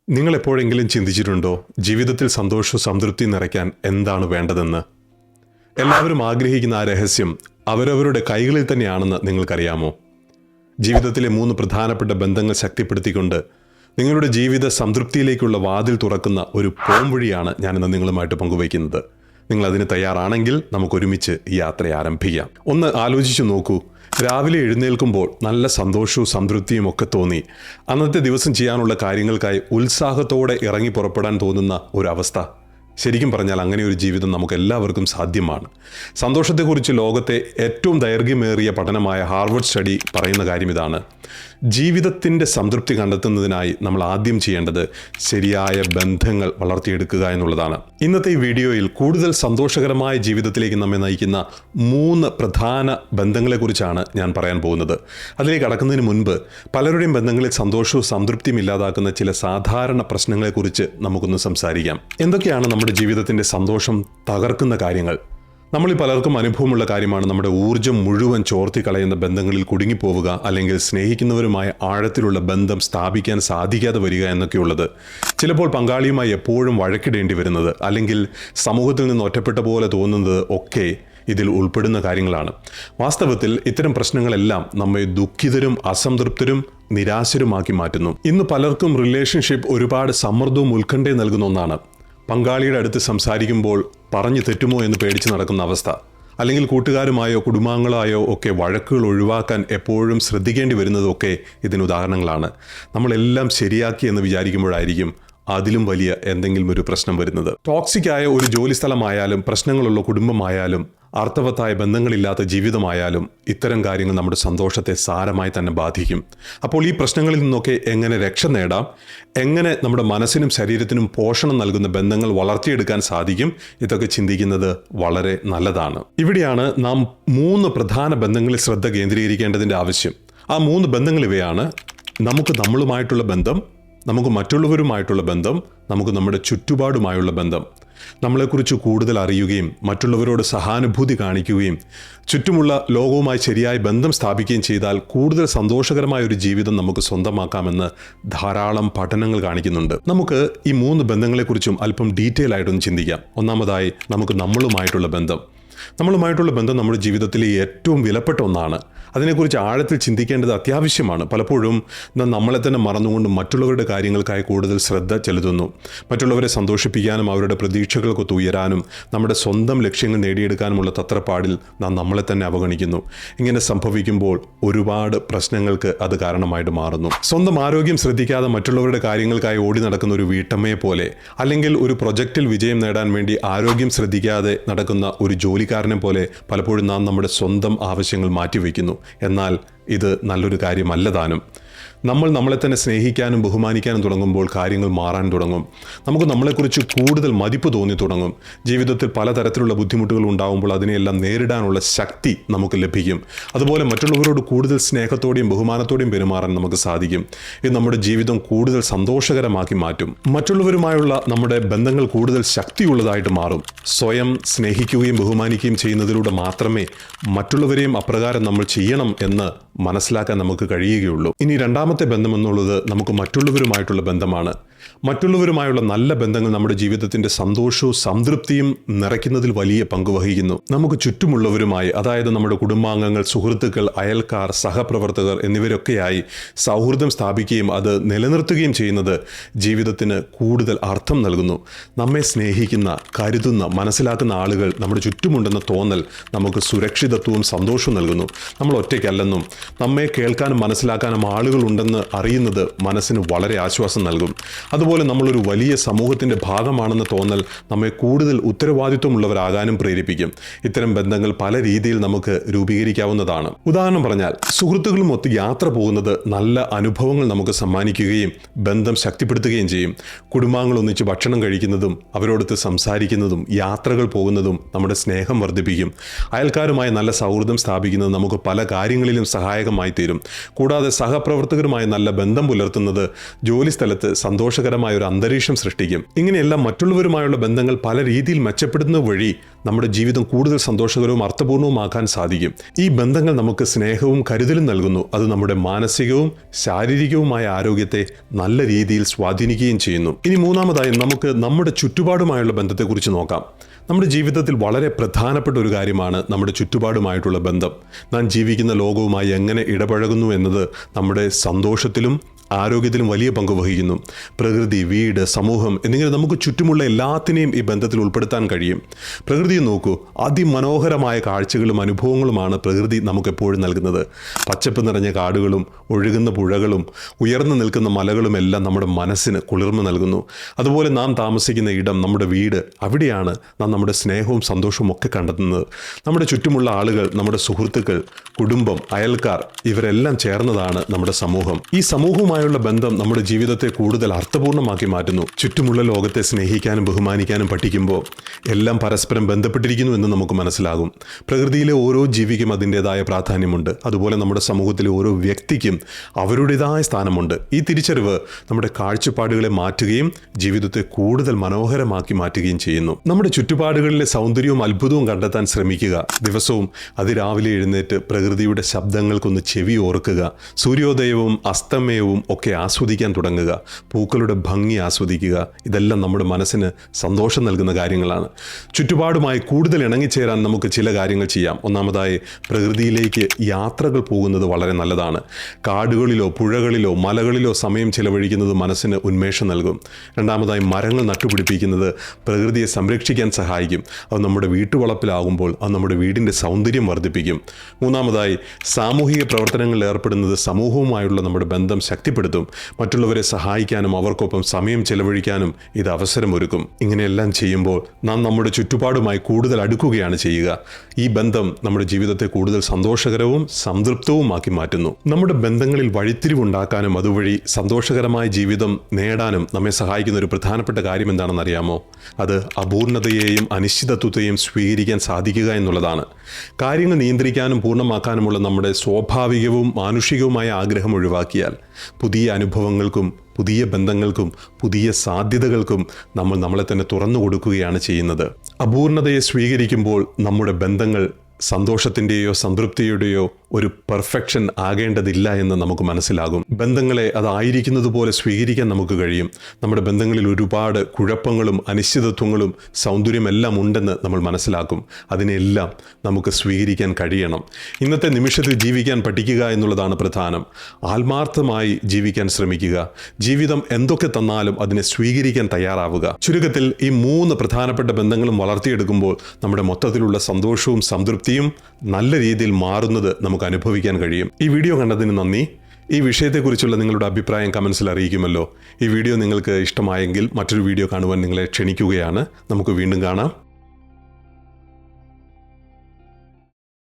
നിങ്ങൾ എപ്പോഴെങ്കിലും ചിന്തിച്ചിട്ടുണ്ടോ ജീവിതത്തിൽ സന്തോഷവും സംതൃപ്തി നിറയ്ക്കാൻ എന്താണ് വേണ്ടതെന്ന്? എല്ലാവരും ആഗ്രഹിക്കുന്ന ആ രഹസ്യം അവരവരുടെ കൈകളിൽ തന്നെയാണെന്ന് നിങ്ങൾക്കറിയാമോ? ജീവിതത്തിലെ 3 പ്രധാനപ്പെട്ട ബന്ധങ്ങൾ ശക്തിപ്പെടുത്തിക്കൊണ്ട് നിങ്ങളുടെ ജീവിത സംതൃപ്തിയിലേക്കുള്ള വാതിൽ തുറക്കുന്ന ഒരു പോംവഴിയാണ് ഞാനിന്ന് നിങ്ങളുമായിട്ട് പങ്കുവയ്ക്കുന്നത്. നിങ്ങൾ അതിന് തയ്യാറാണെങ്കിൽ നമുക്കൊരുമിച്ച് ഈ യാത്ര ആരംഭിക്കാം. ഒന്ന് ആലോചിച്ചു നോക്കൂ. രാവിലെ എഴുന്നേൽക്കുമ്പോൾ നല്ല സന്തോഷവും സംതൃപ്തിയും ഒക്കെ തോന്നി അന്നത്തെ ദിവസം ചെയ്യാനുള്ള കാര്യങ്ങൾക്കായി ഉത്സാഹത്തോടെ ഇറങ്ങി പുറപ്പെടാൻ തോന്നുന്ന ഒരവസ്ഥ. ശരിക്കും പറഞ്ഞാൽ അങ്ങനെ ഒരു ജീവിതം നമുക്ക് എല്ലാവർക്കും സാധ്യമാണ്. സന്തോഷത്തെക്കുറിച്ച് ലോകത്തെ ഏറ്റവും ദൈർഘ്യമേറിയ പഠനമായ ഹാർവർഡ് സ്റ്റഡി പറയുന്ന കാര്യം ഇതാണ്: ജീവിതത്തിൻ്റെ സംതൃപ്തി കണ്ടെത്തുന്നതിനായി നമ്മൾ ആദ്യം ചെയ്യേണ്ടത് ശരിയായ ബന്ധങ്ങൾ വളർത്തിയെടുക്കുക എന്നുള്ളതാണ്. ഇന്നത്തെ ഈ വീഡിയോയിൽ കൂടുതൽ സന്തോഷകരമായ ജീവിതത്തിലേക്ക് നമ്മെ നയിക്കുന്ന 3 പ്രധാന ബന്ധങ്ങളെക്കുറിച്ചാണ് ഞാൻ പറയാൻ പോകുന്നത്. അതിലേക്ക് കടക്കുന്നതിന് മുൻപ് പലരുടെയും ബന്ധങ്ങളിൽ സന്തോഷവും സംതൃപ്തിയും ഇല്ലാതാക്കുന്ന ചില സാധാരണ പ്രശ്നങ്ങളെക്കുറിച്ച് നമുക്കൊന്ന് സംസാരിക്കാം. എന്തൊക്കെയാണ് നമ്മുടെ ജീവിതത്തിൻ്റെ സന്തോഷം തകർക്കുന്ന കാര്യങ്ങൾ? നമ്മളിൽ പലർക്കും അനുഭവമുള്ള കാര്യമാണ് നമ്മുടെ ഊർജ്ജം മുഴുവൻ ചോർത്തിക്കളയുന്ന ബന്ധങ്ങളിൽ കുടുങ്ങിപ്പോവുക, അല്ലെങ്കിൽ സ്നേഹിക്കുന്നവരുമായ ആഴത്തിലുള്ള ബന്ധം സ്ഥാപിക്കാൻ സാധിക്കാതെ വരിക എന്നൊക്കെയുള്ളത്. ചിലപ്പോൾ പങ്കാളിയുമായി എപ്പോഴും വഴക്കിടേണ്ടി വരുന്നത്, അല്ലെങ്കിൽ സമൂഹത്തിൽ നിന്ന് ഒറ്റപ്പെട്ട പോലെ തോന്നുന്നത് ഒക്കെ ഇതിൽ ഉൾപ്പെടുന്ന കാര്യങ്ങളാണ്. വാസ്തവത്തിൽ ഇത്തരം പ്രശ്നങ്ങളെല്ലാം നമ്മെ ദുഃഖിതരും അസംതൃപ്തരും നിരാശരുമാക്കി മാറ്റുന്നു. ഇന്ന് പലർക്കും റിലേഷൻഷിപ്പ് ഒരുപാട് സമ്മർദ്ദവും ഉത്കണ്ഠയും നൽകുന്ന ഒന്നാണ്. പങ്കാളിയുടെ അടുത്ത് സംസാരിക്കുമ്പോൾ പറഞ്ഞു തെറ്റുമോ എന്ന് പേടിച്ച് നടക്കുന്ന അവസ്ഥ, അല്ലെങ്കിൽ കൂട്ടുകാരുമായോ കുടുംബാംഗങ്ങളായോ ഒക്കെ വഴക്കുകൾ ഒഴിവാക്കാൻ എപ്പോഴും ശ്രദ്ധിക്കേണ്ടി വരുന്നതൊക്കെ ഇതിന് ഉദാഹരണങ്ങളാണ്. നമ്മളെല്ലാം ശരിയാക്കി എന്ന് വിചാരിക്കുമ്പോഴായിരിക്കും അതിലും വലിയ എന്തെങ്കിലും ഒരു പ്രശ്നം വരുന്നത്. ടോക്സിക്കായ ഒരു ജോലിസ്ഥലമായാലും, പ്രശ്നങ്ങളുള്ള കുടുംബമായാലും, അർത്ഥവത്തായ ബന്ധങ്ങളില്ലാത്ത ജീവിതമായാലും ഇത്തരം കാര്യങ്ങൾ നമ്മുടെ സന്തോഷത്തെ സാരമായി തന്നെ ബാധിക്കും. അപ്പോൾ ഈ പ്രശ്നങ്ങളിൽ നിന്നൊക്കെ എങ്ങനെ രക്ഷ നേടാം, എങ്ങനെ നമ്മുടെ മനസ്സിനും ശരീരത്തിനും പോഷണം നൽകുന്ന ബന്ധങ്ങൾ വളർത്തിയെടുക്കാൻ സാധിക്കും, ഇതൊക്കെ ചിന്തിക്കുന്നത് വളരെ നല്ലതാണ്. ഇവിടെയാണ് നാം 3 പ്രധാന ബന്ധങ്ങളിൽ ശ്രദ്ധ കേന്ദ്രീകരിക്കേണ്ടതിൻ്റെ ആവശ്യം. ആ 3 ബന്ധങ്ങൾ ഇവയാണ്: നമുക്ക് നമ്മളുമായിട്ടുള്ള ബന്ധം, നമുക്ക് മറ്റുള്ളവരുമായിട്ടുള്ള ബന്ധം, നമുക്ക് നമ്മുടെ ചുറ്റുപാടുമായുള്ള ബന്ധം. നമ്മളെക്കുറിച്ച് കൂടുതൽ അറിയുകയും മറ്റുള്ളവരോട് സഹാനുഭൂതി കാണിക്കുകയും ചുറ്റുമുള്ള ലോകവുമായി ശരിയായ ബന്ധം സ്ഥാപിക്കുകയും ചെയ്താൽ കൂടുതൽ സന്തോഷകരമായ ഒരു ജീവിതം നമുക്ക് സ്വന്തമാക്കാമെന്ന് ധാരാളം പഠനങ്ങൾ കാണിക്കുന്നുണ്ട്. നമുക്ക് ഈ 3 ബന്ധങ്ങളെക്കുറിച്ചും അല്പം ഡീറ്റെയിൽ ആയിട്ടൊന്ന് ചിന്തിക്കാം. ഒന്നാമതായി, നമുക്ക് നമ്മളുമായിട്ടുള്ള ബന്ധം. നമ്മളുമായിട്ടുള്ള ബന്ധം നമ്മുടെ ജീവിതത്തിലെ ഏറ്റവും വിലപ്പെട്ട ഒന്നാണ്. അതിനെക്കുറിച്ച് ആഴത്തിൽ ചിന്തിക്കേണ്ടത് അത്യാവശ്യമാണ്. പലപ്പോഴും നാം നമ്മളെ തന്നെ മറന്നുകൊണ്ട് മറ്റുള്ളവരുടെ കാര്യങ്ങൾക്കായി കൂടുതൽ ശ്രദ്ധ ചെലുത്തുന്നു. മറ്റുള്ളവരെ സന്തോഷിപ്പിക്കാനും അവരുടെ പ്രതീക്ഷകൾക്കൊത്ത് ഉയരാനും നമ്മുടെ സ്വന്തം ലക്ഷ്യങ്ങൾ നേടിയെടുക്കാനുമുള്ള തത്രപ്പാടിൽ നാം നമ്മളെ തന്നെ അവഗണിക്കുന്നു. ഇങ്ങനെ സംഭവിക്കുമ്പോൾ ഒരുപാട് പ്രശ്നങ്ങൾക്ക് അത് കാരണമായിട്ട് മാറുന്നു. സ്വന്തം ആരോഗ്യം ശ്രദ്ധിക്കാതെ മറ്റുള്ളവരുടെ കാര്യങ്ങൾക്കായി ഓടി നടക്കുന്ന ഒരു വീട്ടമ്മയെ പോലെ, അല്ലെങ്കിൽ ഒരു പ്രൊജക്റ്റിൽ വിജയം നേടാൻ വേണ്ടി ആരോഗ്യം ശ്രദ്ധിക്കാതെ നടക്കുന്ന ഒരു ജോലിക്കാരനെ പോലെ പലപ്പോഴും നാം നമ്മുടെ സ്വന്തം ആവശ്യങ്ങൾ മാറ്റിവെക്കുന്നു. എന്നാൽ ഇത് നല്ലൊരു കാര്യമല്ല താനും. നമ്മൾ നമ്മളെ തന്നെ സ്നേഹിക്കാനും ബഹുമാനിക്കാനും തുടങ്ങുമ്പോൾ കാര്യങ്ങൾ മാറാൻ തുടങ്ങും. നമുക്ക് നമ്മളെക്കുറിച്ച് കൂടുതൽ മതിപ്പ് തോന്നി തുടങ്ങും. ജീവിതത്തിൽ പലതരത്തിലുള്ള ബുദ്ധിമുട്ടുകൾ ഉണ്ടാകുമ്പോൾ അതിനെയെല്ലാം നേരിടാനുള്ള ശക്തി നമുക്ക് ലഭിക്കും. അതുപോലെ മറ്റുള്ളവരോട് കൂടുതൽ സ്നേഹത്തോടെയും ബഹുമാനത്തോടെയും പെരുമാറാൻ നമുക്ക് സാധിക്കും. ഇത് നമ്മുടെ ജീവിതം കൂടുതൽ സന്തോഷകരമാക്കി മാറ്റും. മറ്റുള്ളവരുമായുള്ള നമ്മുടെ ബന്ധങ്ങൾ കൂടുതൽ ശക്തിയുള്ളതായിട്ട് മാറും. സ്വയം സ്നേഹിക്കുകയും ബഹുമാനിക്കുകയും ചെയ്യുന്നതിലൂടെ മാത്രമേ മറ്റുള്ളവരെയും അപ്രകാരം നമ്മൾ ചെയ്യണം എന്ന് മനസ്സിലാക്കാൻ നമുക്ക് കഴിയുകയുള്ളൂ. ഇനി രണ്ടാമത്തെ ബന്ധം എന്നുള്ളത് നമുക്ക് മറ്റുള്ളവരുമായിട്ടുള്ള ബന്ധമാണ്. മറ്റുള്ളവരുമായുള്ള നല്ല ബന്ധങ്ങൾ നമ്മുടെ ജീവിതത്തിൻ്റെ സന്തോഷവും സംതൃപ്തിയും നിറയ്ക്കുന്നതിൽ വലിയ പങ്ക് വഹിക്കുന്നു. നമുക്ക് ചുറ്റുമുള്ളവരുമായി, അതായത് നമ്മുടെ കുടുംബാംഗങ്ങൾ, സുഹൃത്തുക്കൾ, അയൽക്കാർ, സഹപ്രവർത്തകർ എന്നിവരൊക്കെയായി സൗഹൃദം സ്ഥാപിക്കുകയും അത് നിലനിർത്തുകയും ചെയ്യുന്നത് ജീവിതത്തിന് കൂടുതൽ അർത്ഥം നൽകുന്നു. നമ്മെ സ്നേഹിക്കുന്ന, കരുതുന്ന, മനസ്സിലാക്കുന്ന ആളുകൾ നമ്മുടെ ചുറ്റുമുണ്ടെന്ന തോന്നൽ നമുക്ക് സുരക്ഷിതത്വവും സന്തോഷവും നൽകുന്നു. നമ്മൾ ഒറ്റയ്ക്കല്ലെന്നും നമ്മെ കേൾക്കാനും മനസ്സിലാക്കാനും ആളുകളുണ്ടെന്ന് അറിയുന്നത് മനസ്സിന് വളരെ ആശ്വാസം നൽകും. അതുപോലെ നമ്മളൊരു വലിയ സമൂഹത്തിൻ്റെ ഭാഗമാണെന്ന തോന്നൽ നമ്മെ കൂടുതൽ ഉത്തരവാദിത്വമുള്ളവരാകാനും പ്രേരിപ്പിക്കും. ഇത്തരം ബന്ധങ്ങൾ പല രീതിയിൽ നമുക്ക് രൂപീകരിക്കാവുന്നതാണ്. ഉദാഹരണം പറഞ്ഞാൽ, സുഹൃത്തുക്കളുമൊത്ത് യാത്ര പോകുന്നത് നല്ല അനുഭവങ്ങൾ നമുക്ക് സമ്മാനിക്കുകയും ബന്ധം ശക്തിപ്പെടുത്തുകയും ചെയ്യും. കുടുംബാംഗങ്ങൾ ഒന്നിച്ച് ഭക്ഷണം കഴിക്കുന്നതും അവരോടൊത്ത് സംസാരിക്കുന്നതും യാത്രകൾ പോകുന്നതും നമ്മുടെ സ്നേഹം വർദ്ധിപ്പിക്കും. അയൽക്കാരുമായി നല്ല സൗഹൃദം സ്ഥാപിക്കുന്നത് നമുക്ക് പല കാര്യങ്ങളിലും സഹായകമായി തീരും. കൂടാതെ സഹപ്രവർത്തകരുമായി നല്ല ബന്ധം പുലർത്തുന്നത് ജോലിസ്ഥലത്ത് സന്തോഷം സന്തോഷകരമായ ഒരു അന്തരീക്ഷം സൃഷ്ടിക്കും. ഇങ്ങനെയെല്ലാം മറ്റുള്ളവരുമായുള്ള ബന്ധങ്ങൾ പല രീതിയിൽ മെച്ചപ്പെടുന്നത് വഴി നമ്മുടെ ജീവിതം കൂടുതൽ സന്തോഷകരവും അർത്ഥപൂർണവുമാക്കാൻ സാധിക്കും. ഈ ബന്ധങ്ങൾ നമുക്ക് സ്നേഹവും കരുതലും നൽകുന്നു. അത് നമ്മുടെ മാനസികവും ശാരീരികവുമായ ആരോഗ്യത്തെ നല്ല രീതിയിൽ സ്വാധീനിക്കുകയും ചെയ്യുന്നു. ഇനി മൂന്നാമതായി നമുക്ക് നമ്മുടെ ചുറ്റുപാടുമായുള്ള ബന്ധത്തെക്കുറിച്ച് നോക്കാം. നമ്മുടെ ജീവിതത്തിൽ വളരെ പ്രധാനപ്പെട്ട ഒരു കാര്യമാണ് നമ്മുടെ ചുറ്റുപാടുമായിട്ടുള്ള ബന്ധം. നാം ജീവിക്കുന്ന ലോകവുമായി എങ്ങനെ ഇടപഴകുന്നു എന്നത് നമ്മുടെ സന്തോഷത്തിലും ആരോഗ്യത്തിലും വലിയ പങ്ക് വഹിക്കുന്നു. പ്രകൃതി, വീട്, സമൂഹം എന്നിങ്ങനെ നമുക്ക് ചുറ്റുമുള്ള എല്ലാത്തിനെയും ഈ ബന്ധത്തിൽ ഉൾപ്പെടുത്താൻ കഴിയും. പ്രകൃതിയെ നോക്കൂ. അതിമനോഹരമായ കാഴ്ചകളും അനുഭവങ്ങളുമാണ് പ്രകൃതി നമുക്കെപ്പോഴും നൽകുന്നത്. പച്ചപ്പ് നിറഞ്ഞ കാടുകളും ഒഴുകുന്ന പുഴകളും ഉയർന്നു നിൽക്കുന്ന മലകളും എല്ലാം നമ്മുടെ മനസ്സിന് കുളിർമ നൽകുന്നു. അതുപോലെ നാം താമസിക്കുന്ന ഇടം, നമ്മുടെ വീട്, അവിടെയാണ് നാം നമ്മുടെ സ്നേഹവും സന്തോഷവും ഒക്കെ കണ്ടെത്തുന്നത്. നമ്മുടെ ചുറ്റുമുള്ള ആളുകൾ, നമ്മുടെ സുഹൃത്തുക്കൾ, കുടുംബം, അയൽക്കാർ ഇവരെല്ലാം ചേർന്നതാണ് നമ്മുടെ സമൂഹം. ഈ സമൂഹവുമായുള്ള ബന്ധം നമ്മുടെ ജീവിതത്തെ കൂടുതൽ അർത്ഥപൂർണ്ണമാക്കി മാറ്റുന്നു. ചുറ്റുമുള്ള ലോകത്തെ സ്നേഹിക്കാനും ബഹുമാനിക്കാനും പഠിക്കുമ്പോൾ എല്ലാം പരസ്പരം ബന്ധപ്പെട്ടിരിക്കുന്നു എന്ന് നമുക്ക് മനസ്സിലാകും. പ്രകൃതിയിലെ ഓരോ ജീവിക്കും അതിൻ്റെതായ പ്രാധാന്യമുണ്ട്. അതുപോലെ നമ്മുടെ സമൂഹത്തിലെ ഓരോ വ്യക്തിക്കും അവരുടേതായ സ്ഥാനമുണ്ട്. ഈ തിരിച്ചറിവ് നമ്മുടെ കാഴ്ചപ്പാടുകളെ മാറ്റുകയും ജീവിതത്തെ കൂടുതൽ മനോഹരമാക്കി മാറ്റുകയും ചെയ്യുന്നു. നമ്മുടെ ചുറ്റുപാടുകളിലെ സൗന്ദര്യവും അത്ഭുതവും കണ്ടെത്താൻ ശ്രമിക്കുക. ദിവസവും അതിരാവിലെ എഴുന്നേറ്റ് പ്രകൃതിയുടെ ശബ്ദങ്ങൾക്കൊന്ന് ചെവി ഓർക്കുക. സൂര്യോദയവും അസ്തമയവും ഒക്കെ ആസ്വദിക്കാൻ തുടങ്ങുക. പൂക്കളുടെ ഭംഗി ആസ്വദിക്കുക. ഇതെല്ലാം നമ്മുടെ മനസ്സിന് സന്തോഷം നൽകുന്ന കാര്യങ്ങളാണ്. ചുറ്റുപാടുമായി കൂടുതൽ ഇണങ്ങിച്ചേരാൻ നമുക്ക് ചില കാര്യങ്ങൾ ചെയ്യാം. ഒന്നാമതായി, പ്രകൃതിയിലേക്ക് യാത്രകൾ പോകുന്നത് വളരെ നല്ലതാണ്. കാടുകളിലോ പുഴകളിലോ മലകളിലോ സമയം ചിലവഴിക്കുന്നത് മനസ്സിന് ഉന്മേഷം നൽകും. രണ്ടാമതായി, മരങ്ങൾ നട്ടുപിടിപ്പിക്കുന്നത് പ്രകൃതിയെ സംരക്ഷിക്കാൻ സഹായിക്കും. അത് നമ്മുടെ വീട്ടുവളപ്പിലാകുമ്പോൾ അത് നമ്മുടെ വീടിൻ്റെ സൗന്ദര്യം വർദ്ധിപ്പിക്കും. മൂന്നാമതായി, സാമൂഹിക പ്രവർത്തനങ്ങളിൽ ഏർപ്പെടുന്നത് സമൂഹവുമായുള്ള നമ്മുടെ ബന്ധം ശക്തിപ്പെടുത്തും. മറ്റുള്ളവരെ സഹായിക്കാനും അവർക്കൊപ്പം സമയം ചെലവഴിക്കാനും ഇത് അവസരമൊരുക്കും. ഇങ്ങനെയെല്ലാം ചെയ്യുമ്പോൾ നാം നമ്മുടെ ചുറ്റുപാടുമായി കൂടുതൽ അടുക്കുകയാണ് ചെയ്യുക. ഈ ബന്ധം നമ്മുടെ ജീവിതത്തെ കൂടുതൽ സന്തോഷകരവും സംതൃപ്തവുമാക്കി മാറ്റുന്നു. നമ്മുടെ ബന്ധങ്ങളിൽ വഴിത്തിരിവുണ്ടാക്കാനും അതുവഴി സന്തോഷകരമായ ജീവിതം നേടാനും നമ്മെ സഹായിക്കുന്ന ഒരു പ്രധാനപ്പെട്ട കാര്യം എന്താണെന്ന് അറിയാമോ? അത് അപൂർണതയെയും അനിശ്ചിതത്വത്തെയും സ്വീകരിക്കാൻ സാധിക്കുക എന്നുള്ളതാണ്. കാര്യങ്ങൾ നിയന്ത്രിക്കാനും പൂർണ്ണമാക്കാനുമുള്ള നമ്മുടെ സ്വാഭാവികവും മാനുഷികവുമായ ആഗ്രഹം ഒഴിവാക്കിയാൽ പുതിയ അനുഭവങ്ങൾക്കും പുതിയ ബന്ധങ്ങൾക്കും പുതിയ സാധ്യതകൾക്കും നമ്മൾ നമ്മളെ തന്നെ തുറന്നു കൊടുക്കുകയാണ് ചെയ്യുന്നത്. അപൂർണതയെ സ്വീകരിക്കുമ്പോൾ നമ്മുടെ ബന്ധങ്ങൾ സന്തോഷത്തിൻ്റെയോ സംതൃപ്തിയുടെയോ ഒരു പെർഫെക്ഷൻ ആകേണ്ടതില്ല എന്ന് നമുക്ക് മനസ്സിലാകും. ബന്ധങ്ങളെ അതായിരിക്കുന്നത് പോലെ സ്വീകരിക്കാൻ നമുക്ക് കഴിയും. നമ്മുടെ ബന്ധങ്ങളിൽ ഒരുപാട് കുഴപ്പങ്ങളും അനിശ്ചിതത്വങ്ങളും സൗന്ദര്യമെല്ലാം ഉണ്ടെന്ന് നമ്മൾ മനസ്സിലാക്കും. അതിനെല്ലാം നമുക്ക് സ്വീകരിക്കാൻ കഴിയണം. ഇന്നത്തെ നിമിഷത്തിൽ ജീവിക്കാൻ പഠിക്കുക എന്നുള്ളതാണ് പ്രധാനം. ആത്മാർത്ഥമായി ജീവിക്കാൻ ശ്രമിക്കുക. ജീവിതം എന്തൊക്കെ തന്നാലും അതിനെ സ്വീകരിക്കാൻ തയ്യാറാവുക. ചുരുക്കത്തിൽ ഈ 3 പ്രധാനപ്പെട്ട ബന്ധങ്ങളും വളർത്തിയെടുക്കുമ്പോൾ നമ്മുടെ മൊത്തത്തിലുള്ള സന്തോഷവും സംതൃപ്തിയും നല്ല രീതിയിൽ മാറുന്നത് നമുക്ക് അനുഭവിക്കാൻ കഴിയും. ഈ വീഡിയോ കണ്ടതിന് നന്ദി. ഈ വിഷയത്തെക്കുറിച്ചുള്ള നിങ്ങളുടെ അഭിപ്രായം കമൻസിൽ അറിയിക്കുമല്ലോ. ഈ വീഡിയോ നിങ്ങൾക്ക് ഇഷ്ടമായെങ്കിൽ മറ്റൊരു വീഡിയോ കാണുവാൻ നിങ്ങളെ ക്ഷണിക്കുകയാണ്. നമുക്ക് വീണ്ടും കാണാം.